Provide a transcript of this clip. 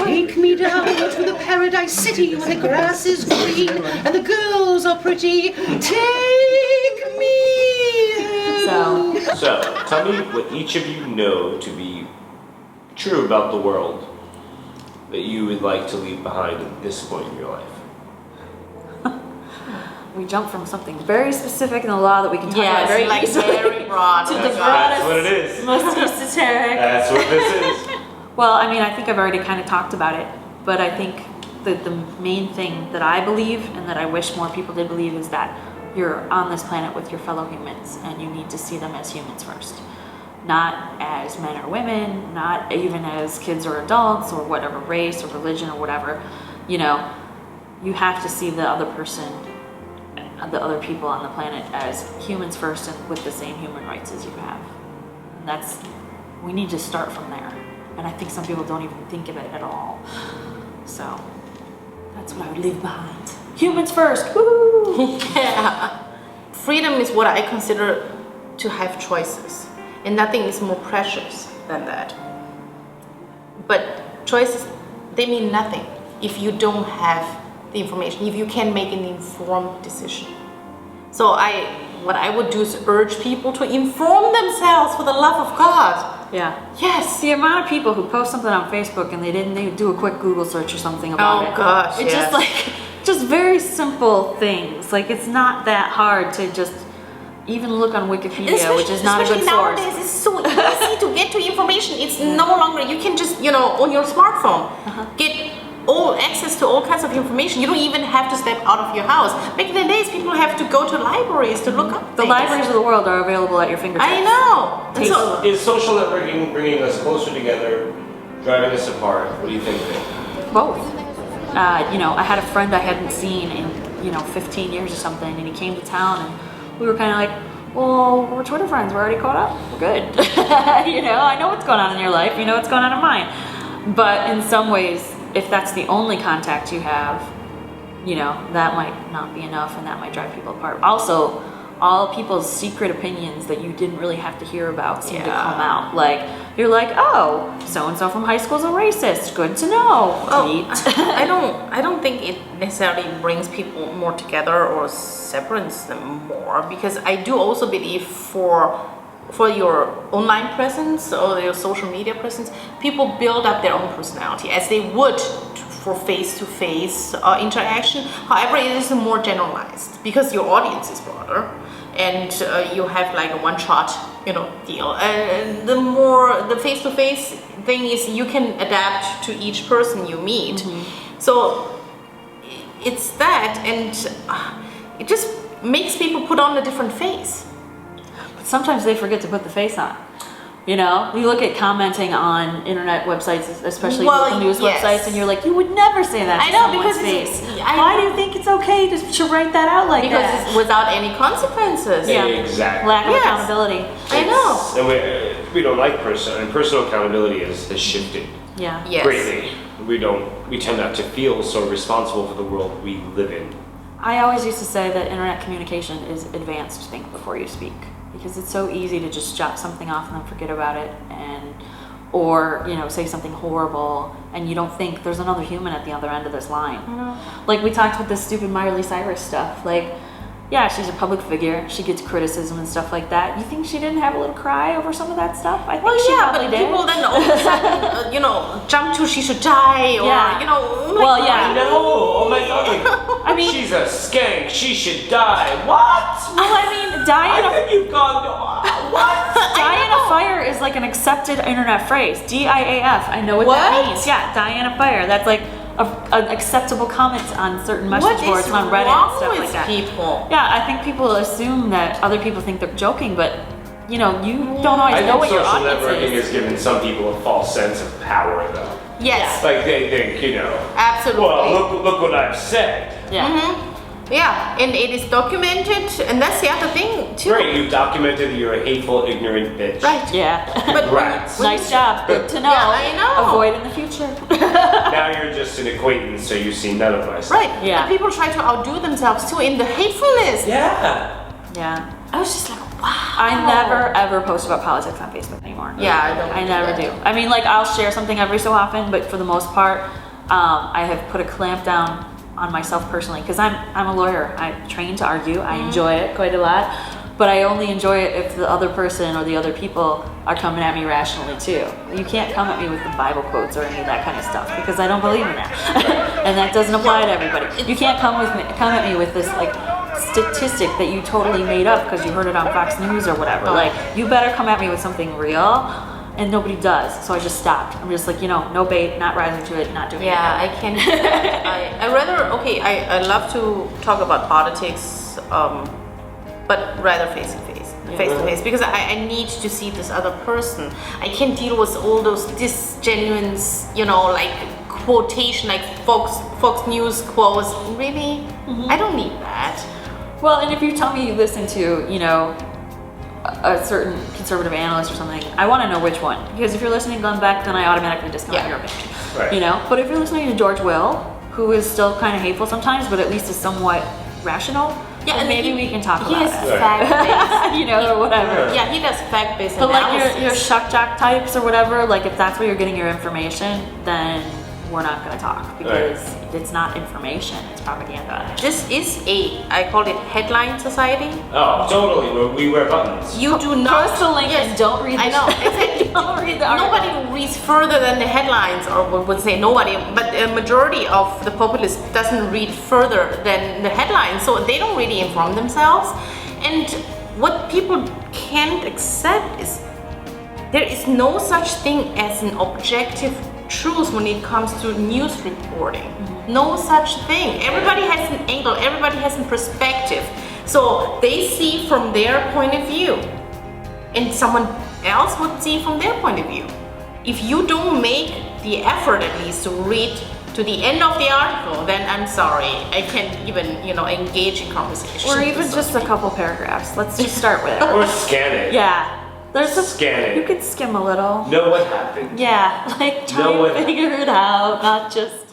Take me down to the paradise city where the grass is green and the girls are pretty. Take me. So, tell me what each of you know to be true about the world that you would like to leave behind at this point in your life. We jump from something very specific in the law that we can talk about very like easily very broad. to the That's broadest, what it is. most esoteric. That's what this is. Well, I mean, I think I've already kind of talked about it, but I think that the main thing that I believe and that I wish more people did believe is that you're on this planet with your fellow humans and you need to see them as humans first. Not as men or women, not even as kids or adults or whatever race or religion or whatever. You know, you have to see the other person, the other people on the planet as humans first and with the same human rights as you have. And we need to start from there. And I think some people don't even think of it at all. So that's what I would leave behind. Humans first, woo! Yeah. Freedom is what I consider to have choices. And nothing is more precious than that. But choices, they mean nothing if you don't have the information, if you can't make an informed decision. So what I would do is urge people to inform themselves for the love of God. Yeah. Yes. The amount of people who post something on Facebook and they do a quick Google search or something about it. Oh gosh, It's yes. just very simple things. Like it's not that hard to just even look on Wikipedia, which is not a good especially source. nowadays, it's so easy to get to information. It's no longer, you can just, on your smartphone, get all access to all kinds of information. You don't even have to step out of your house. Back in the days, people have to go to libraries to look up The things. libraries of the world are available at your fingertips. I know. And so, Is social networking bringing us closer together, driving us apart? What do you think? Both. I had a friend I hadn't seen in 15 years or something, and he came to town, and we were kind of like, well, we're Twitter friends. We're already caught up. We're good. I know what's going on in your life. You know what's going on in mine. But in some ways, if that's the only contact you have, that might not be enough, and that might drive people apart. Also, all people's secret opinions that you didn't really have to hear about seem to come out. Like, you're like, oh, so-and-so from high school's a racist. Good to know. I don't think it necessarily brings people more together or separates them more, because I do also believe for your online presence or your social media presence, people build up their own personality as they would for face-to-face interaction. However, it is more generalized because your audience is broader, and you have like a one-shot, deal. And the face-to-face thing is you can adapt to each person you meet. Mm-hmm. So it's that, and it just makes people put on a different face. But sometimes they forget to put the face on. You look at commenting on internet websites, especially local news websites, and you're like, you would never say that to someone's face. Why do you think it's okay to write that out like that? Because it's without any consequences. Yeah, exactly. Lack of accountability. I know. And we don't like personal accountability has shifted Yeah. Yes. greatly. We tend not to feel so responsible for the world we live in. I always used to say that internet communication is advanced think before you speak, because it's so easy to just jot something off and then forget about it, or say something horrible, and you don't think there's another human at the other end of this line. Like we talked with this stupid Miley Cyrus stuff. Like, yeah, she's a public figure. She gets criticism and stuff like that. You think she didn't have a little cry over some of that stuff? I think she probably did. People then all of a sudden, jump to she should die, or I know. Oh my god. I mean, she's a skank. She should die. What? Well, I mean, die in I think you've gone. What? Die in a fire is like an accepted internet phrase. DIAF. I know what that means. Yeah, die in a fire. That's like an acceptable comment on certain message boards on Reddit and stuff like that. People? Yeah, I think people assume that other people think they're joking, but you don't always know what your audience social networking is. has given some people a false sense of power, though. Yes. Like they think, Absolutely. well, look what I've said. Yeah. Mm-hmm. Yeah, and it is documented, and that's the other thing too. Great, you've documented that you're a hateful, ignorant bitch. Right. Yeah. But Right. Nice job. Good to know. Yeah, I know. Avoid in the future. Now you're just an acquaintance, so you've seen none of my stuff. Right. Yeah. And people try to outdo themselves too in the hatefulness. Yeah. Yeah. I was just like, I never ever post about politics on Facebook anymore. Yeah, I don't. I never do. I mean, like, I'll share something every so often, but for the most part, I have put a clamp down on myself personally because I'm a lawyer. I'm trained to argue. I enjoy it quite a lot, but I only enjoy it if the other person or the other people are coming at me rationally too. You can't come at me with the Bible quotes or any of that kind of stuff because I don't believe in that, and that doesn't apply to everybody. You can't come at me with this like statistic that you totally made up because you heard it on Fox News or whatever. Like, you better come at me with something real, and nobody does. So I just stopped. I'm just like, no bait, not rising to it, not doing it. Yeah, I can't do that. I rather, I love to talk about politics, but rather face to face, because I need to see this other person. I can't deal with all those disgenuine, like quotation, like Fox News quotes. Really? I don't need that. Well, and if you tell me you listen to, a certain conservative analyst or something, I want to know which one. Because if you're listening to Glenn Beck, then I automatically discount your opinion. Right. But if you're listening to George Will, who is still kind of hateful sometimes, but at least is somewhat rational, then maybe we can talk about He it. is fact-based. Or whatever. Yeah, he does fact-based But analysis. like your shuck jock types or whatever, like if that's where you're getting your information, then we're not going to talk because it's not information, it's propaganda. This is I call it headline society. Oh, totally. We wear buttons. You do not Post the link and don't read the I know, exactly. Don't read the article. Nobody reads further than the headlines, or would say nobody, but a majority of the populace doesn't read further than the headlines, so they don't really inform themselves. And what people can't accept is there is no such thing as an objective truth when it comes to news reporting. No such thing. Everybody has an angle, everybody has a perspective. So they see from their point of view, and someone else would see from their point of view. If you don't make the effort at least to read to the end of the article, then I'm sorry, I can't even, engage in conversation. Or even just a couple paragraphs. Let's just start with it. Or scan it. Yeah. Scan it. You could skim a little. Know what happened. Yeah, like try Know what to figure it out, not just